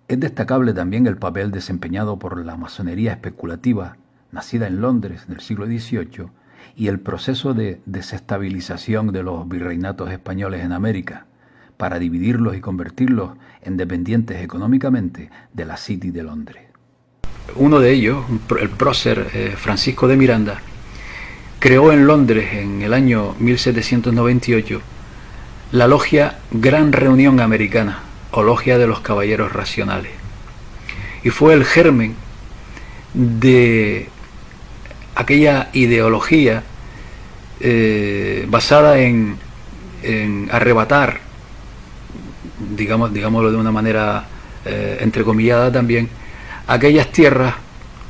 Es destacable también el papel desempeñado por la masonería especulativa, nacida en Londres en el siglo XVIII, y el proceso de desestabilización de los virreinatos españoles en América, para dividirlos y convertirlos en dependientes económicamente de la City de Londres. Uno de ellos, el prócer Francisco de Miranda, creó en Londres en el año 1798 la logia Gran Reunión Americana, o logia de los Caballeros Racionales, y fue el germen de aquella ideología basada en arrebatar, digámoslo de una manera entrecomillada también, aquellas tierras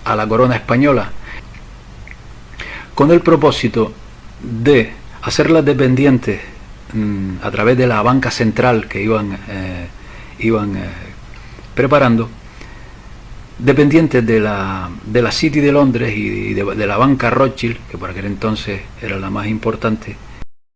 a la corona española, con el propósito de hacerlas dependientes a través de la banca central que iban preparando, dependientes de la City de Londres y de la banca Rothschild, che por aquel entonces era la más importante.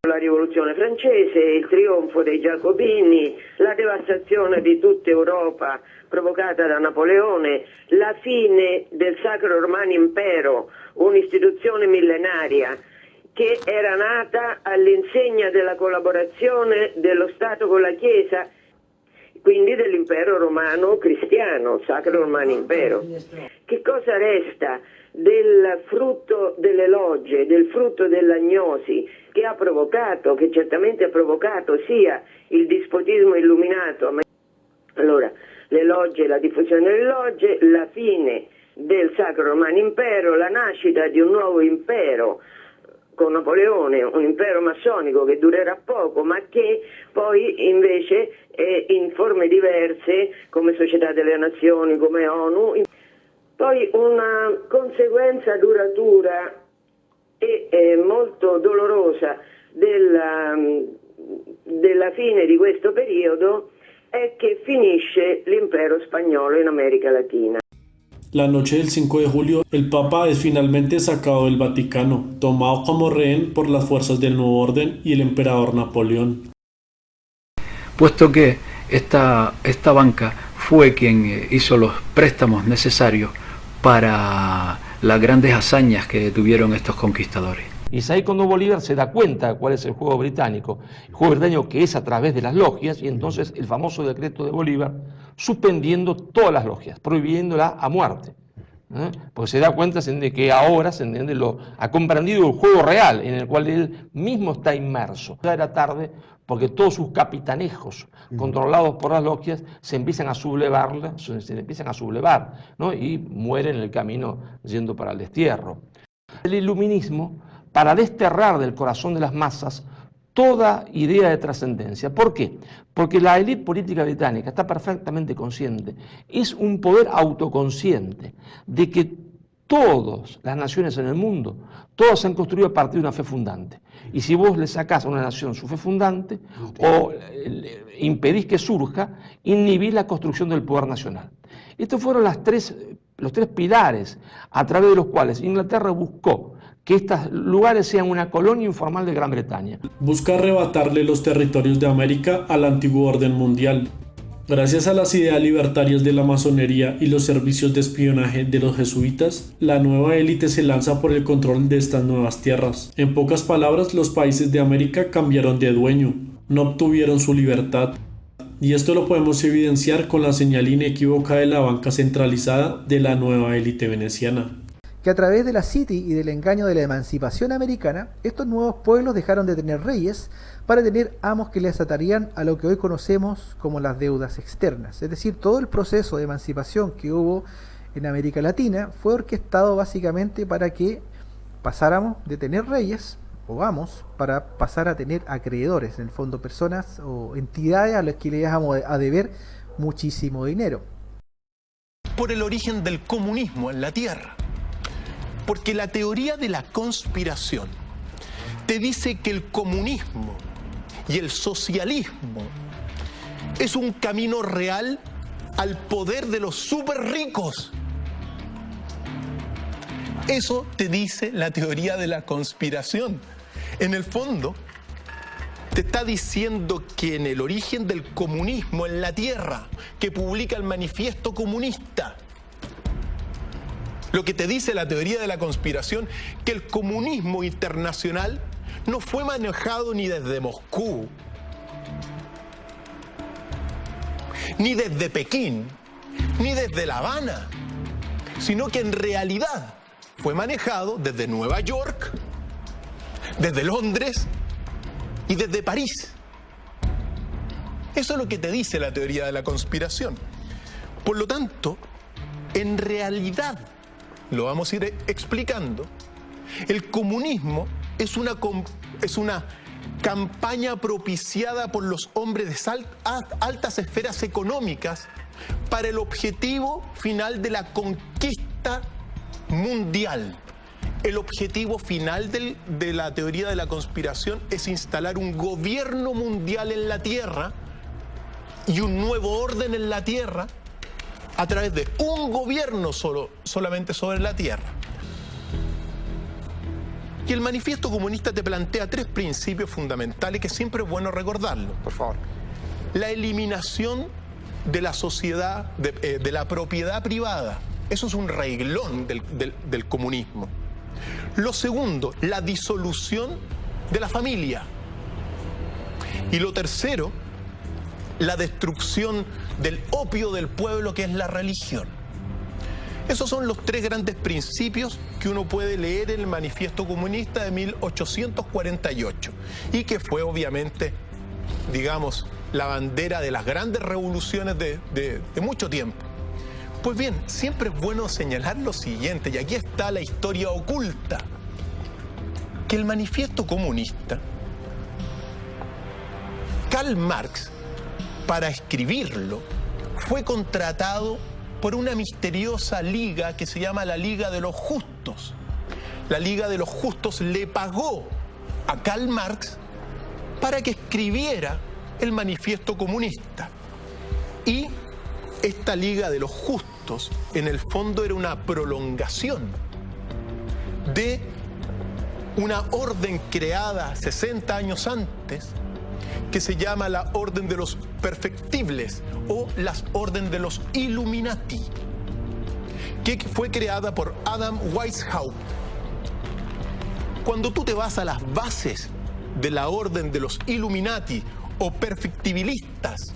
La rivoluzione francese, il trionfo dei Giacobini, la devastazione di tutta Europa provocata da Napoleone, la fine del Sacro Romano Impero, un'istituzione millenaria che era nata all'insegna della collaborazione dello Stato con la Chiesa, quindi dell'impero romano cristiano, Sacro Romano Impero. Che cosa resta del frutto delle logge, del frutto dell'agnosi che ha provocato, che certamente ha provocato sia il dispotismo illuminato, ma allora le logge, la diffusione delle logge, la fine del Sacro Romano Impero, la nascita di un nuovo impero con Napoleone, un impero massonico che durerà poco, ma che poi invece in forme diverse, come Società delle Nazioni, come ONU, poi una conseguenza duratura e molto dolorosa della fine di questo periodo è che finisce l'impero spagnolo in America Latina. La noche del 5 de julio, el Papa es finalmente sacado del Vaticano, tomado como rehén por las fuerzas del Nuevo Orden y el emperador Napoleón. Puesto que esta banca fue quien hizo los préstamos necesarios para las grandes hazañas que tuvieron estos conquistadores. Y es ahí cuando Bolívar se da cuenta de cuál es el juego británico. El juego británico que es a través de las logias, y entonces el famoso decreto de Bolívar suspendiendo todas las logias, prohibiéndolas a muerte. Porque se da cuenta de que ahora se entiende ha comprendido el juego real en el cual él mismo está inmerso. Ya era tarde porque todos sus capitanejos controlados por las logias se empiezan a sublevar, ¿no? Y mueren en el camino yendo para el destierro. El iluminismo, para desterrar del corazón de las masas toda idea de trascendencia. ¿Por qué? Porque la élite política británica está perfectamente consciente, es un poder autoconsciente de que todas las naciones en el mundo, todas se han construido a partir de una fe fundante. Y si vos le sacás a una nación su fe fundante o impedís que surja, inhibís la construcción del poder nacional. Estos fueron los tres pilares a través de los cuales Inglaterra buscó que estos lugares sean una colonia informal de Gran Bretaña. Busca arrebatarle los territorios de América al antiguo orden mundial. Gracias a las ideas libertarias de la masonería y los servicios de espionaje de los jesuitas, la nueva élite se lanza por el control de estas nuevas tierras. En pocas palabras, los países de América cambiaron de dueño, no obtuvieron su libertad. Y esto lo podemos evidenciar con la señal inequívoca de la banca centralizada de la nueva élite veneciana. Que a través de la City y del engaño de la emancipación americana, estos nuevos pueblos dejaron de tener reyes para tener amos que les atarían a lo que hoy conocemos como las deudas externas. Es decir, todo el proceso de emancipación que hubo en América Latina fue orquestado básicamente para que pasáramos de tener reyes o amos para pasar a tener acreedores, en el fondo personas o entidades a las que le dejamos a deber muchísimo dinero. Por el origen del comunismo en la Tierra. Porque la teoría de la conspiración te dice que el comunismo y el socialismo es un camino real al poder de los súper ricos. Eso te dice la teoría de la conspiración. En el fondo, te está diciendo que en el origen del comunismo en la Tierra, que publica el Manifiesto Comunista, lo que te dice la teoría de la conspiración, que el comunismo internacional no fue manejado ni desde Moscú, ni desde Pekín, ni desde La Habana, sino que en realidad fue manejado desde Nueva York, desde Londres y desde París. Eso es lo que te dice la teoría de la conspiración. Por lo tanto, en realidad, lo vamos a ir explicando, el comunismo es una campaña propiciada por los hombres de altas esferas económicas para el objetivo final de la conquista mundial. El objetivo final de la teoría de la conspiración es instalar un gobierno mundial en la Tierra y un nuevo orden en la Tierra a través de un gobierno solamente sobre la Tierra. Y el Manifiesto Comunista te plantea 3 principios fundamentales que siempre es bueno recordarlo. Por favor. La eliminación de la sociedad, de la propiedad privada. Eso es un reglón del comunismo. Lo segundo, la disolución de la familia. Y lo tercero, la destrucción del opio del pueblo, que es la religión. Esos son los 3 grandes principios que uno puede leer en el Manifiesto Comunista de 1848 y que fue obviamente, digamos, la bandera de las grandes revoluciones de mucho tiempo. Pues bien, siempre es bueno señalar lo siguiente, y aquí está la historia oculta, que el Manifiesto Comunista, Karl Marx, para escribirlo, fue contratado por una misteriosa liga que se llama la Liga de los Justos. La Liga de los Justos le pagó a Karl Marx para que escribiera el Manifiesto Comunista. Y esta Liga de los Justos, en el fondo, era una prolongación de una orden creada 60 años antes, que se llama la Orden de los Perfectibles o las Orden de los Illuminati, que fue creada por Adam Weishaupt. Cuando tú te vas a las bases de la Orden de los Illuminati o perfectibilistas,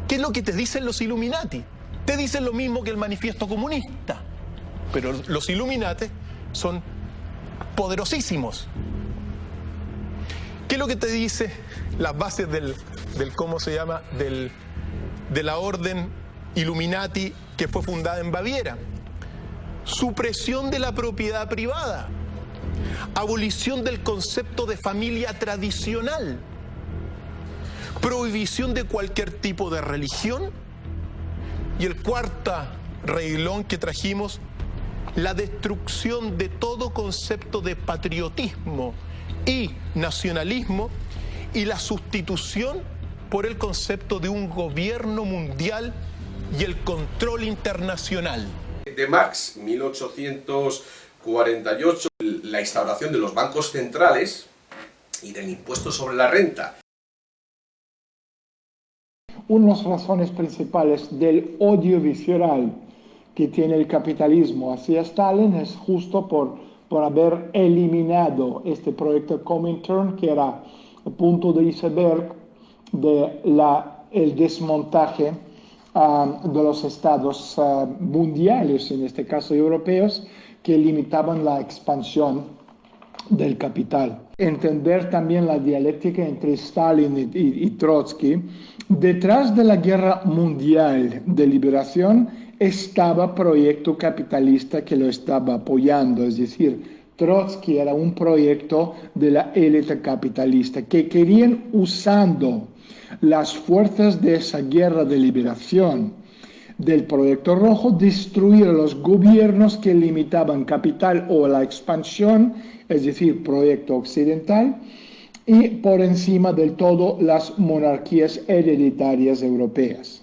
¿qué es lo que te dicen los Illuminati? Te dicen lo mismo que el Manifiesto Comunista, pero los Illuminati son poderosísimos. ¿Qué es lo que te dice las bases del cómo se llama, de la orden Illuminati que fue fundada en Baviera? Supresión de la propiedad privada, abolición del concepto de familia tradicional, prohibición de cualquier tipo de religión, y el cuarto reglón que trajimos, la destrucción de todo concepto de patriotismo y nacionalismo y la sustitución por el concepto de un gobierno mundial y el control internacional. De Marx, 1848, la instauración de los bancos centrales y del impuesto sobre la renta. Una de las razones principales del odio visceral que tiene el capitalismo hacia Stalin es justo por haber eliminado este proyecto Comintern, que era el punto de iceberg del desmontaje de los estados mundiales, en este caso europeos, que limitaban la expansión del capital. Entender también la dialéctica entre Stalin y Trotsky. Detrás de la guerra mundial de liberación estaba proyecto capitalista que lo estaba apoyando, es decir, Trotsky era un proyecto de la élite capitalista que querían, usando las fuerzas de esa guerra de liberación del proyecto rojo, destruir a los gobiernos que limitaban capital o la expansión, es decir, proyecto occidental, y por encima del todo las monarquías hereditarias europeas.